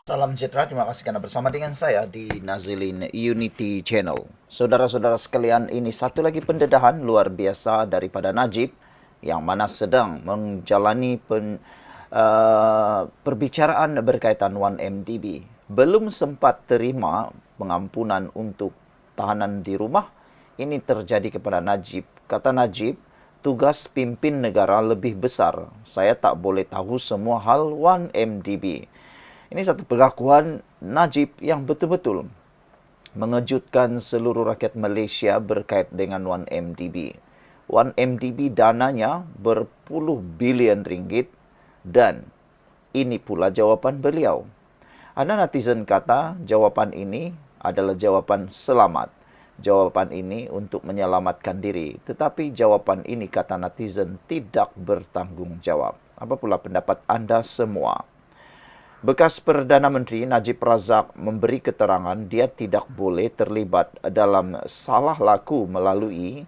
Salam sejahtera, terima kasih karena bersama dengan saya di Nazilin Unity Channel. Saudara-saudara sekalian, ini satu lagi pendedahan luar biasa daripada Najib yang mana sedang menjalani perbicaraan berkaitan 1MDB. Belum sempat terima pengampunan untuk tahanan di rumah, ini terjadi kepada Najib. Kata Najib, tugas pimpin negara lebih besar. Saya tak boleh tahu semua hal 1MDB. Ini satu pengakuan Najib yang betul-betul mengejutkan seluruh rakyat Malaysia berkait dengan 1MDB. 1MDB dananya berpuluh bilion ringgit dan ini pula jawapan beliau. Ada netizen kata jawapan ini adalah jawapan selamat. Jawapan ini untuk menyelamatkan diri. Tetapi jawapan ini kata netizen tidak bertanggung jawab. Apa pula pendapat anda semua? Bekas Perdana Menteri Najib Razak memberi keterangan dia tidak boleh terlibat dalam salah laku melalui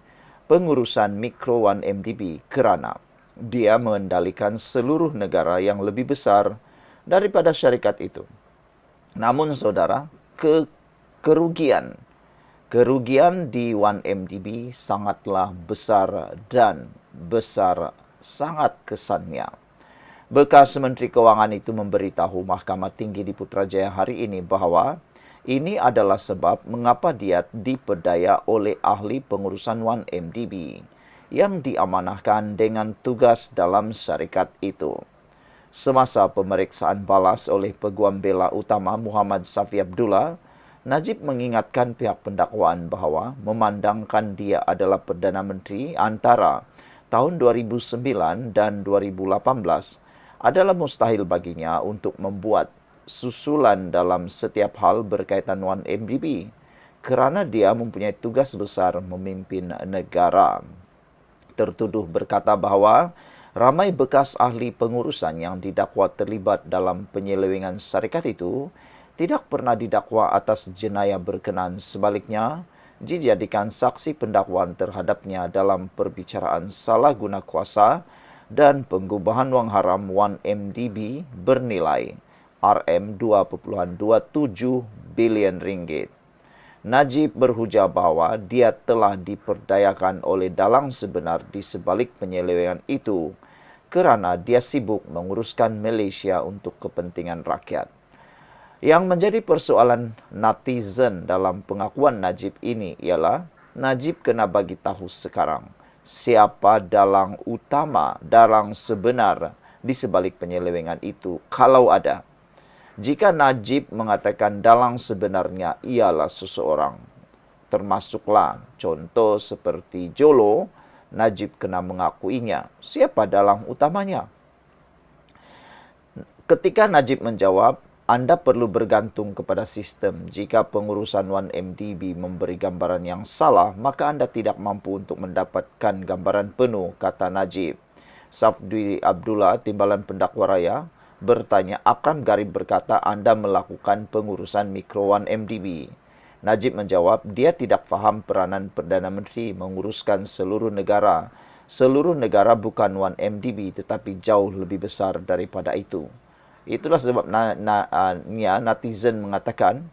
pengurusan Mikro 1MDB kerana dia mengendalikan seluruh negara yang lebih besar daripada syarikat itu. Namun saudara, kerugian di 1MDB sangatlah besar dan besar sangat kesannya. Bekas Menteri Kewangan itu memberitahu Mahkamah Tinggi di Putrajaya hari ini bahawa ini adalah sebab mengapa dia diperdaya oleh ahli pengurusan 1MDB yang diamanahkan dengan tugas dalam syarikat itu. Semasa pemeriksaan balas oleh Peguam Bela Utama Muhammad Safi Abdullah, Najib mengingatkan pihak pendakwaan bahawa memandangkan dia adalah Perdana Menteri antara tahun 2009 dan 2018, adalah mustahil baginya untuk membuat susulan dalam setiap hal berkaitan 1MDB kerana dia mempunyai tugas besar memimpin negara. Tertuduh berkata bahawa ramai bekas ahli pengurusan yang didakwa terlibat dalam penyelewengan syarikat itu tidak pernah didakwa atas jenayah berkenan. Sebaliknya, dijadikan saksi pendakwaan terhadapnya dalam perbicaraan salah guna kuasa dan pengubahan wang haram 1MDB bernilai RM2.27 bilion ringgit. Najib berhujah bahawa dia telah diperdayakan oleh dalang sebenar di sebalik penyelewengan itu kerana dia sibuk menguruskan Malaysia untuk kepentingan rakyat. Yang menjadi persoalan netizen dalam pengakuan Najib ini ialah Najib kena bagi tahu sekarang siapa dalang utama, dalang sebenar di sebalik penyelewengan itu kalau ada. Jika Najib mengatakan dalang sebenarnya ialah seseorang, termasuklah contoh seperti Jolo, Najib kena mengakuinya. Siapa dalang utamanya? Ketika Najib menjawab, anda perlu bergantung kepada sistem. Jika pengurusan 1MDB memberi gambaran yang salah, maka anda tidak mampu untuk mendapatkan gambaran penuh, kata Najib. Safdwi Abdullah, Timbalan Pendakwa Raya, bertanya, Akram Garib berkata anda melakukan pengurusan Mikro 1MDB. Najib menjawab, dia tidak faham peranan Perdana Menteri menguruskan seluruh negara. Seluruh negara bukan 1MDB tetapi jauh lebih besar daripada itu. Itulah sebab netizen mengatakan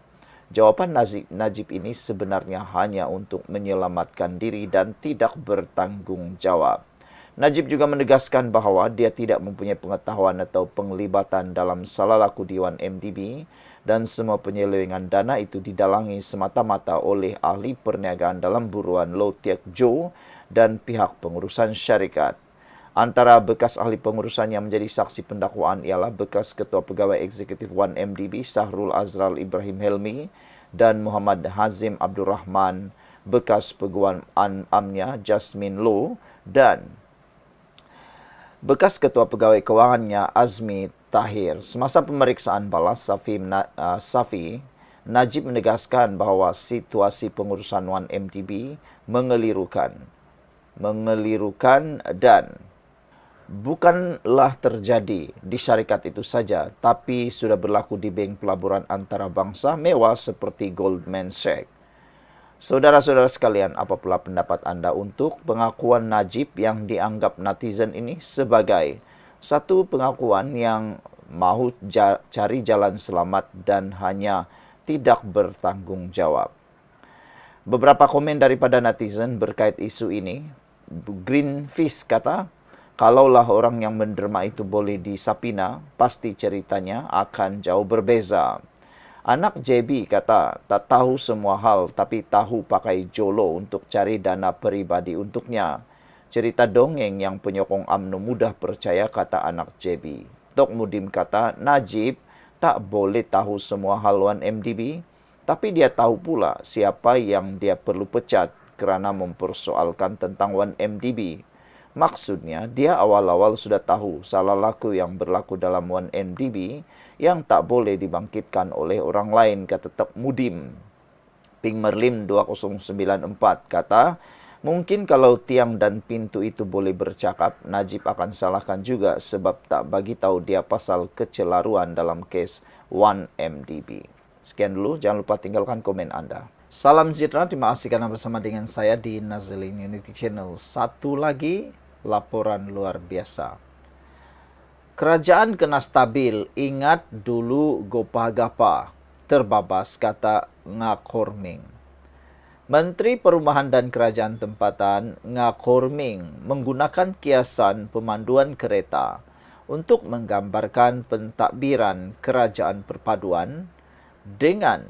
jawapan Najib ini sebenarnya hanya untuk menyelamatkan diri dan tidak bertanggung jawab. Najib juga menegaskan bahawa dia tidak mempunyai pengetahuan atau penglibatan dalam salah laku di 1MDB dan semua penyelewengan dana itu didalangi semata-mata oleh ahli perniagaan dalam buruan Low Tiek Jo dan pihak pengurusan syarikat. Antara bekas ahli pengurusan yang menjadi saksi pendakwaan ialah bekas Ketua Pegawai Eksekutif 1MDB Sahrul Azral Ibrahim Helmi dan Muhammad Hazim Abdul Rahman, bekas Peguam Amnya Jasmine Low dan bekas Ketua Pegawai Kewangannya Azmi Tahir. Semasa pemeriksaan balas, Safi Najib menegaskan bahawa situasi pengurusan 1MDB mengelirukan dan bukanlah terjadi di syarikat itu saja, tapi sudah berlaku di bank pelaburan antarabangsa mewah seperti Goldman Sachs. Saudara-saudara sekalian, apa pula pendapat anda untuk pengakuan Najib yang dianggap netizen ini sebagai satu pengakuan yang mahu cari jalan selamat dan hanya tidak bertanggung jawab. Beberapa komen daripada netizen berkait isu ini. Greenfish kata, kalaulah orang yang menderma itu boleh disapina, pasti ceritanya akan jauh berbeza. Anak JB kata, tak tahu semua hal tapi tahu pakai jolo untuk cari dana pribadi untuknya. Cerita dongeng yang penyokong UMNO mudah percaya, kata anak JB. Tok Mudim kata, Najib tak boleh tahu semua hal 1MDB, tapi dia tahu pula siapa yang dia perlu pecat kerana mempersoalkan tentang 1MDB. Maksudnya, dia awal-awal sudah tahu salah laku yang berlaku dalam 1MDB yang tak boleh dibangkitkan oleh orang lain, kata Tok Mudim. Ping Merlim 2094 kata, mungkin kalau tiang dan pintu itu boleh bercakap, Najib akan salahkan juga sebab tak bagi tahu dia pasal kecelaruan dalam kes 1MDB. Sekian dulu, jangan lupa tinggalkan komen Anda. Salam sejahtera, terima kasih karena bersama dengan saya di Nazlin Unity Channel. Satu lagi laporan luar biasa. Kerajaan kena stabil, ingat dulu gopah-gapa. Terbabas, kata Ngakorming. Menteri Perumahan dan Kerajaan Tempatan Ngakorming menggunakan kiasan pemanduan kereta untuk menggambarkan pentadbiran kerajaan perpaduan dengan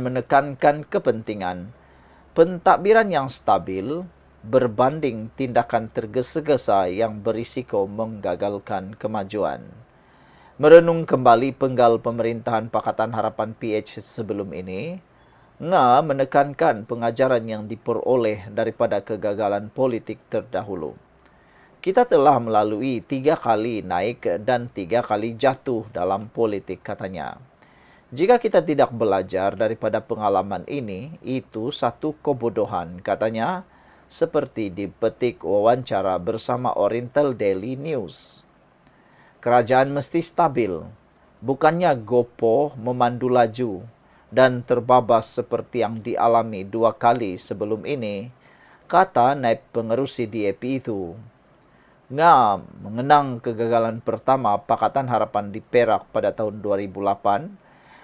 menekankan kepentingan pentadbiran yang stabil berbanding tindakan tergesa-gesa yang berisiko menggagalkan kemajuan. Merenung kembali penggal pemerintahan Pakatan Harapan PH sebelum ini, Nga menekankan pengajaran yang diperoleh daripada kegagalan politik terdahulu. Kita telah melalui 3 kali naik dan 3 kali jatuh dalam politik, katanya. Jika kita tidak belajar daripada pengalaman ini, itu satu kebodohan, katanya, seperti dipetik wawancara bersama Oriental Daily News. Kerajaan mesti stabil, bukannya gopoh memandu laju dan terbabas seperti yang dialami 2 kali sebelum ini, kata naib pengerusi DAP itu. Nga mengenang kegagalan pertama Pakatan Harapan di Perak pada tahun 2008,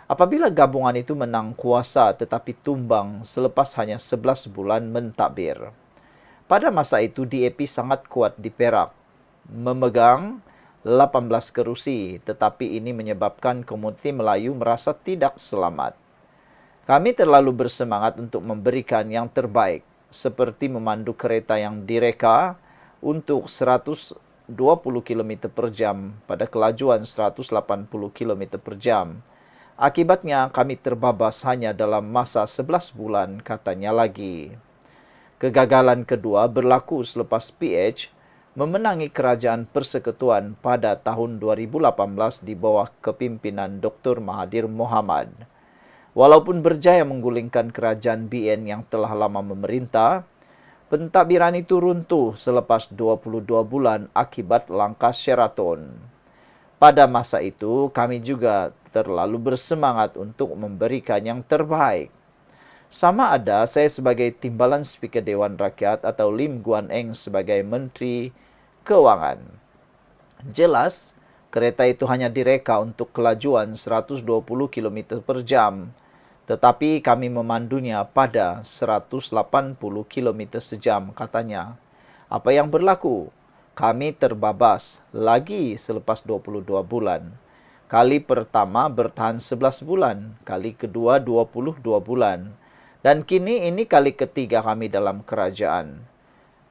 apabila gabungan itu menang kuasa tetapi tumbang selepas hanya 11 bulan mentadbir. Pada masa itu DAP sangat kuat di Perak, memegang 18 kerusi, tetapi ini menyebabkan komuniti Melayu merasa tidak selamat. Kami terlalu bersemangat untuk memberikan yang terbaik, seperti memandu kereta yang direka untuk 120 km per jam pada kelajuan 180 km per jam. Akibatnya kami terbabas hanya dalam masa 11 bulan, katanya lagi. Kegagalan kedua berlaku selepas PH memenangi kerajaan persekutuan pada tahun 2018 di bawah kepimpinan Dr. Mahathir Mohamad. Walaupun berjaya menggulingkan kerajaan BN yang telah lama memerintah, pentadbiran itu runtuh selepas 22 bulan akibat langkah Sheraton. Pada masa itu, kami juga terlalu bersemangat untuk memberikan yang terbaik. Sama ada saya sebagai timbalan Speaker Dewan Rakyat atau Lim Guan Eng sebagai Menteri Keuangan. Jelas, kereta itu hanya direka untuk kelajuan 120 km per jam, tetapi kami memandunya pada 180 km sejam, katanya. Apa yang berlaku? Kami terbabas lagi selepas 22 bulan. Kali pertama bertahan 11 bulan, kali kedua 22 bulan. Dan kini ini kali ketiga kami dalam kerajaan.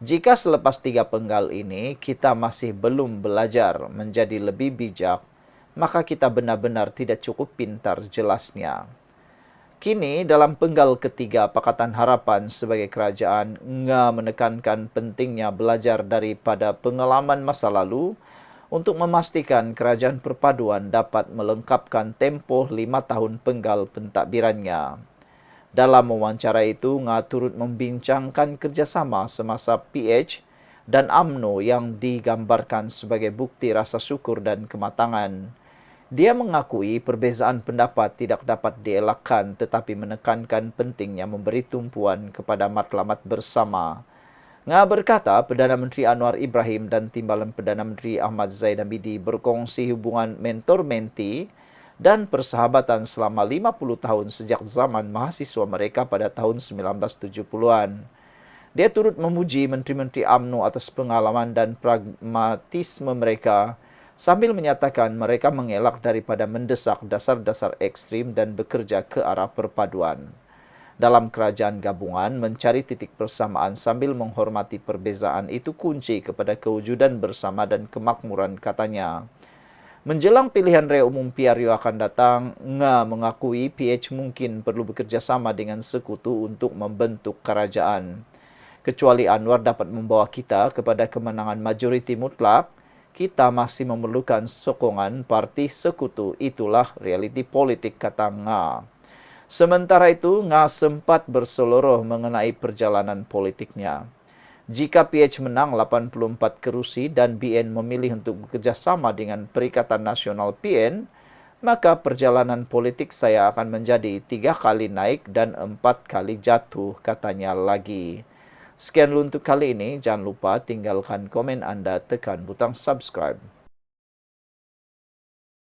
Jika selepas 3 penggal ini kita masih belum belajar menjadi lebih bijak, maka kita benar-benar tidak cukup pintar, jelasnya. Kini dalam penggal ketiga Pakatan Harapan sebagai kerajaan, Nga menekankan pentingnya belajar daripada pengalaman masa lalu untuk memastikan kerajaan perpaduan dapat melengkapkan tempoh 5 tahun penggal pentadbirannya. Dalam wawancara itu, Nga turut membincangkan kerjasama semasa PH dan UMNO yang digambarkan sebagai bukti rasa syukur dan kematangan. Dia mengakui perbezaan pendapat tidak dapat dielakkan tetapi menekankan pentingnya memberi tumpuan kepada matlamat bersama. Nga berkata, Perdana Menteri Anwar Ibrahim dan Timbalan Perdana Menteri Ahmad Zaid Hamidi berkongsi hubungan mentor-menti dan persahabatan selama 50 tahun sejak zaman mahasiswa mereka pada tahun 1970-an. Dia turut memuji Menteri-Menteri UMNO atas pengalaman dan pragmatisme mereka sambil menyatakan mereka mengelak daripada mendesak dasar-dasar ekstrim dan bekerja ke arah perpaduan. Dalam kerajaan gabungan, mencari titik persamaan sambil menghormati perbezaan itu kunci kepada kewujudan bersama dan kemakmuran, katanya. Menjelang pilihan raya umum PRU akan datang, Nga mengakui PH mungkin perlu bekerjasama dengan sekutu untuk membentuk kerajaan. Kecuali Anwar dapat membawa kita kepada kemenangan majoriti mutlak, kita masih memerlukan sokongan parti sekutu. Itulah realiti politik, kata Nga. Sementara itu, Nga sempat berseloroh mengenai perjalanan politiknya. Jika PH menang 84 kerusi dan BN memilih untuk bekerjasama dengan Perikatan Nasional PN, maka perjalanan politik saya akan menjadi 3 kali naik dan 4 kali jatuh, katanya lagi. Sekian untuk kali ini, jangan lupa tinggalkan komen Anda, tekan butang subscribe.